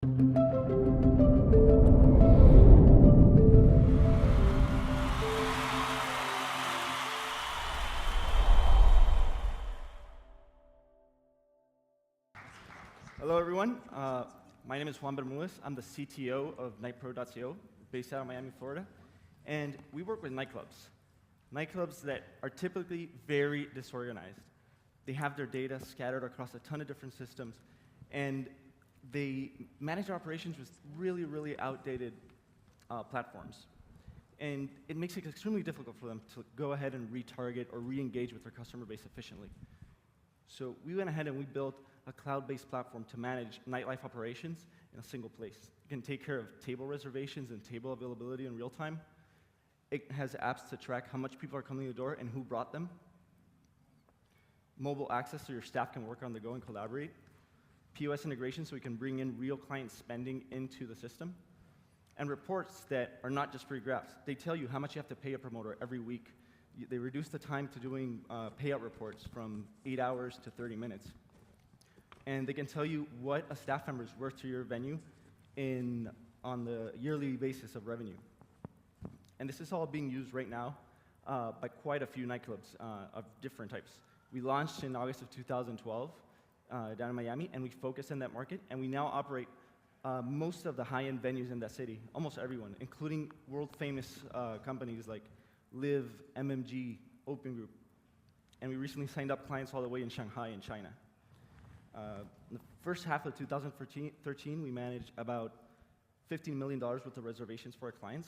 Hello, everyone. My name is Juan Bermudez. I'm the CTO of NightPro.co, based out of Miami, Florida. And we work with nightclubs. Nightclubs that are typically very disorganized. They have their data scattered across a ton of different systems, and they manage their operations with really, really outdated platforms. And it makes it extremely difficult for them to go ahead and retarget or re-engage with their customer base efficiently. So we went ahead and we built a cloud-based platform to manage nightlife operations in a single place. You can take care of table reservations and table availability in real time. It has apps to track how much people are coming to the door and who brought them. Mobile access so your staff can work on the go and collaborate. POS integration so we can bring in real client spending into the system. And reports that are not just free graphs. They tell you how much you have to pay a promoter every week. They reduce the time to doing payout reports from 8 hours to 30 minutes. And they can tell you what a staff member is worth to your venue on the yearly basis of revenue. And this is all being used right now by quite a few nightclubs of different types. We launched in August of 2012 down in Miami, and we focused in that market, and we now operate most of the high-end venues in that city, almost everyone, including world-famous companies like Live, MMG, Open Group. And we recently signed up clients all the way in Shanghai in China. In the first half of 2013, we managed about $15 million worth of reservations for our clients.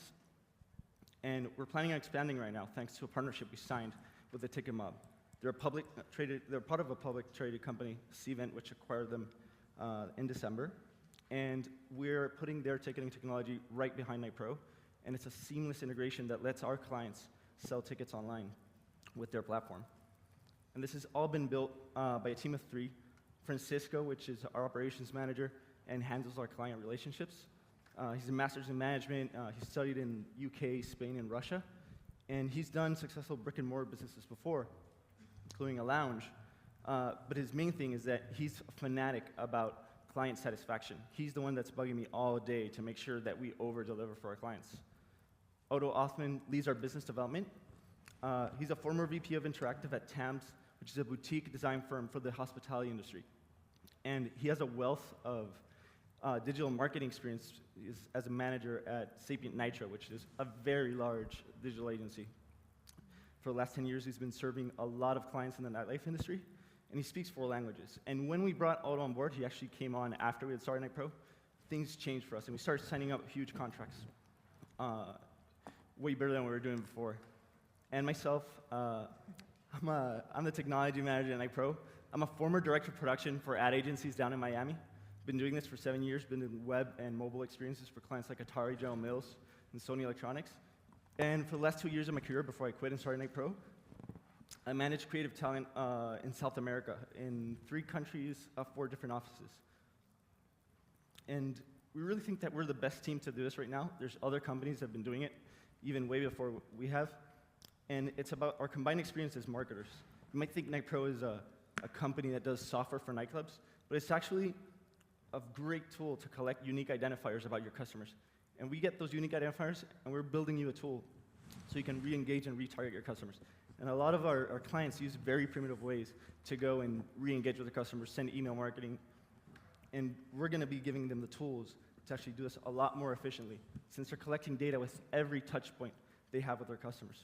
And we're planning on expanding right now, thanks to a partnership we signed with the Ticket Mob. They're part of a public traded company, Cvent, which acquired them in December. And we're putting their ticketing technology right behind NightPro. And it's a seamless integration that lets our clients sell tickets online with their platform. And this has all been built by a team of 3. Francisco, which is our operations manager and handles our client relationships. He's a master's in management. He studied in UK, Spain, and Russia. And he's done successful brick and mortar businesses before, including a lounge. But his main thing is that he's a fanatic about client satisfaction. He's the one that's bugging me all day to make sure that we over-deliver for our clients. Odo Othman leads our business development. He's a former VP of Interactive at TAMS, which is a boutique design firm for the hospitality industry. And he has a wealth of digital marketing experience as a manager at Sapient NightPro, which is a very large digital agency. For the last 10 years, he's been serving a lot of clients in the nightlife industry, and he speaks 4 languages. And when we brought Odo on board, he actually came on after we had started NightPro. Things changed for us, and we started signing up huge contracts, way better than we were doing before. And myself, I'm the technology manager at NightPro. I'm a former director of production for ad agencies down in Miami. Been doing this for 7 years, been doing web and mobile experiences for clients like Atari, General Mills, and Sony Electronics. And for the last 2 years of my career before I quit and started NightPro, I managed creative talent in South America in 3 countries, 4 different offices. And we really think that we're the best team to do this right now. There's other companies that have been doing it even way before we have. And it's about our combined experience as marketers. You might think NightPro is a company that does software for nightclubs, but it's actually a great tool to collect unique identifiers about your customers. And we get those unique identifiers, and we're building you a tool so you can re-engage and retarget your customers. And a lot of our clients use very primitive ways to go and re-engage with their customers, send email marketing, and we're going to be giving them the tools to actually do this a lot more efficiently, since they're collecting data with every touch point they have with their customers.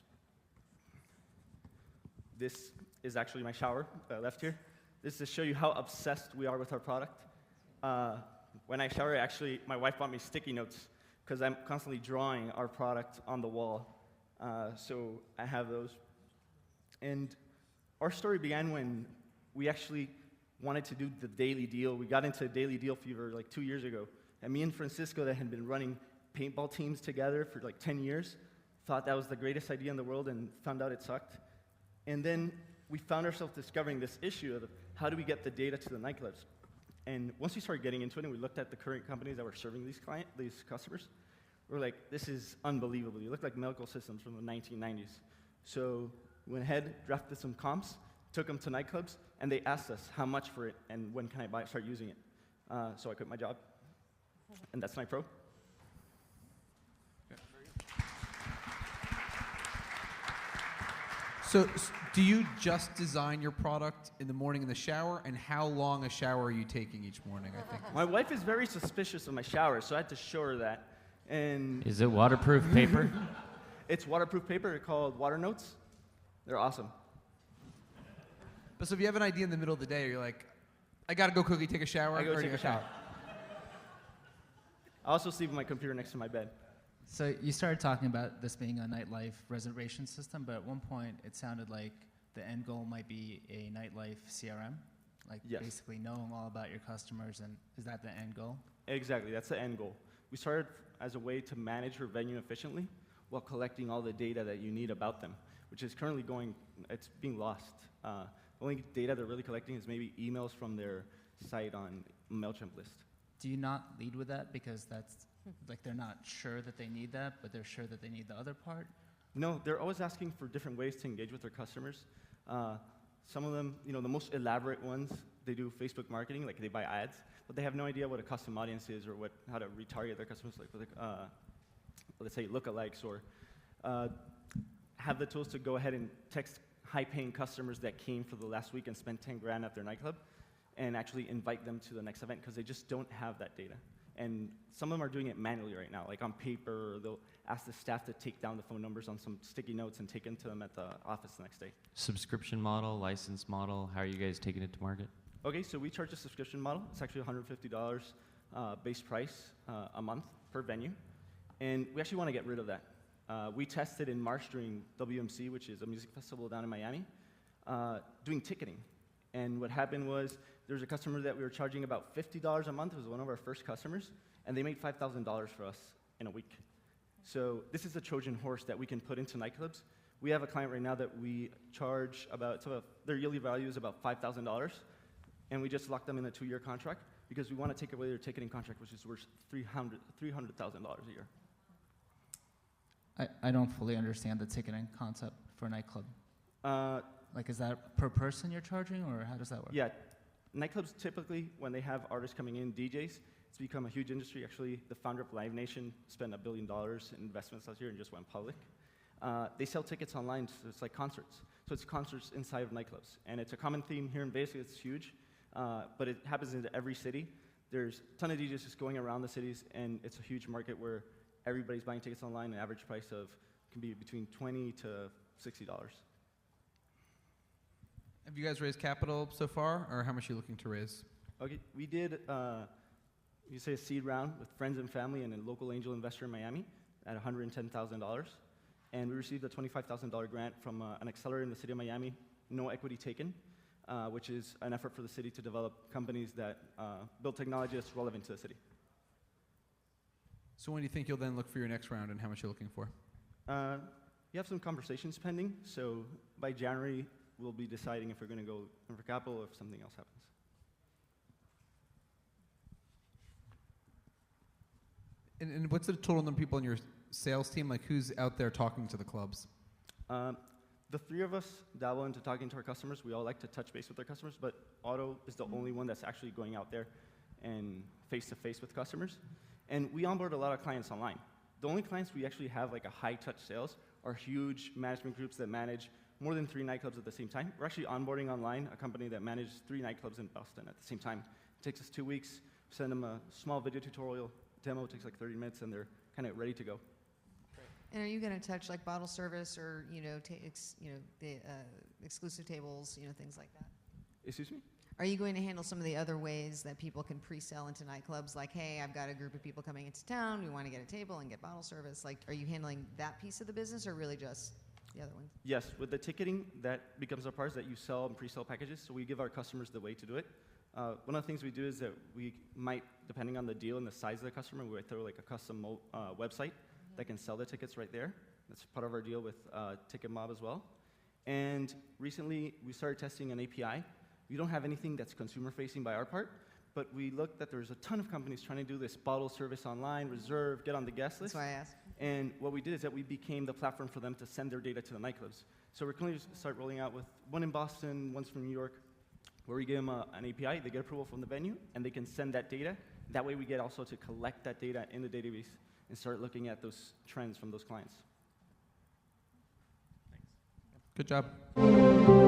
This is actually my shower that I left here. This is to show you how obsessed we are with our product. When I shower, actually, my wife bought me sticky notes because I'm constantly drawing our product on the wall. So I have those. And our story began when we actually wanted to do the daily deal. We got into daily deal fever like 2 years ago. And me and Francisco, that had been running paintball teams together for like 10 years, thought that was the greatest idea in the world and found out it sucked. And then we found ourselves discovering this issue of how do we get the data to the nightclubs. And once we started getting into it and we looked at the current companies that were serving these customers, we were like, this is unbelievable. You look like medical systems from the 1990s. So we went ahead, drafted some comps, took them to nightclubs, and they asked us how much for it and when can I start using it. So I quit my job. and that's NightPro. So do you just design your product in the morning in the shower, and how long a shower are you taking each morning, I think? My wife is very suspicious of my shower, so I had to show her that. And Is it waterproof paper? it's waterproof paper. They're called Water Notes. They're awesome. But so if you have an idea in the middle of the day, you're like, I gotta go quickly take a shower. I go or take you a shower. I also sleep with my computer next to my bed. So you started talking about this being a nightlife reservation system, but at one point it sounded like the end goal might be a nightlife CRM, like Yes. basically knowing all about your customers, and is that the end goal? Exactly, that's the end goal. We started as a way to manage your venue efficiently while collecting all the data that you need about them, which is currently it's being lost. The only data they're really collecting is maybe emails from their site on MailChimp list. Do you not lead with that because that's like they're not sure that they need that, but they're sure that they need the other part? No, they're always asking for different ways to engage with their customers. Some of them, the most elaborate ones, they do Facebook marketing, like they buy ads, but they have no idea what a custom audience is or how to retarget their customers, like with, let's say lookalikes, or have the tools to go ahead and text high-paying customers that came for the last week and spent 10 grand at their nightclub and actually invite them to the next event because they just don't have that data. And some of them are doing it manually right now, like on paper, or they'll ask the staff to take down the phone numbers on some sticky notes and take them to them at the office the next day. Subscription model, license model, how are you guys taking it to market? Okay, so we charge a subscription model. It's actually $150 base price a month per venue. And we actually want to get rid of that. We tested in March during WMC, which is a music festival down in Miami, doing ticketing. And what happened was there was a customer that we were charging about $50 a month. It was one of our first customers. And they made $5,000 for us in a week. So this is a Trojan horse that we can put into nightclubs. We have a client right now that we charge their yearly value is about $5,000. And we just locked them in a 2-year contract because we want to take away their ticketing contract, which is worth $300,000 a year. I don't fully understand the ticketing concept for a nightclub. Like, is that per person you're charging, or how does that work? Yeah, nightclubs typically, when they have artists coming in, DJs, it's become a huge industry. Actually, the founder of Live Nation spent $1 billion in investments last year and just went public. They sell tickets online, so it's like concerts. So it's concerts inside of nightclubs. And it's a common theme here in Vegas. It's huge, but it happens in every city. There's a ton of DJs just going around the cities, and it's a huge market where everybody's buying tickets online. An average price can be between $20 to $60. Have you guys raised capital so far, or how much are you looking to raise? Okay, we did, you say a seed round with friends and family and a local angel investor in Miami at $110,000. And we received a $25,000 grant from an accelerator in the city of Miami, no equity taken, which is an effort for the city to develop companies that build technology that's relevant to the city. So when do you think you'll then look for your next round, and how much you're looking for? We have some conversations pending, so by January, we'll be deciding if we're going to go in for capital or if something else happens. And what's the total number of people in your sales team? Like, who's out there talking to the clubs? The three of us dabble into talking to our customers. We all like to touch base with our customers, but Otto is the only one that's actually going out there and face-to-face with customers. And we onboard a lot of clients online. The only clients we actually have like a high-touch sales are huge management groups that manage more than 3 nightclubs at the same time. We're actually onboarding online a company that manages 3 nightclubs in Boston at the same time. It takes us 2 weeks. Send them a small video tutorial. Demo takes like 30 minutes, and they're kind of ready to go. And are you going to touch like bottle service or the exclusive tables, things like that? Excuse me? Are you going to handle some of the other ways that people can pre-sell into nightclubs? Like, hey, I've got a group of people coming into town. We want to get a table and get bottle service. Like, are you handling that piece of the business, or really just the other ones? Yes, with the ticketing, that becomes our part that you sell and pre-sell packages. So we give our customers the way to do it. One of the things we do is that we might, depending on the deal and the size of the customer, we might throw like a custom website that can sell the tickets right there. That's part of our deal with TicketMob as well. And recently, we started testing an API. We don't have anything that's consumer-facing by our part, but we looked that there's a ton of companies trying to do this bottle service online, reserve, get on the guest list. That's why I asked. And what we did is that we became the platform for them to send their data to the nightclubs. So we're going to start rolling out with one in Boston, one's from New York, where we give them an API, they get approval from the venue, and they can send that data That way we get also to collect that data in the database and start looking at those trends from those clients. Good job.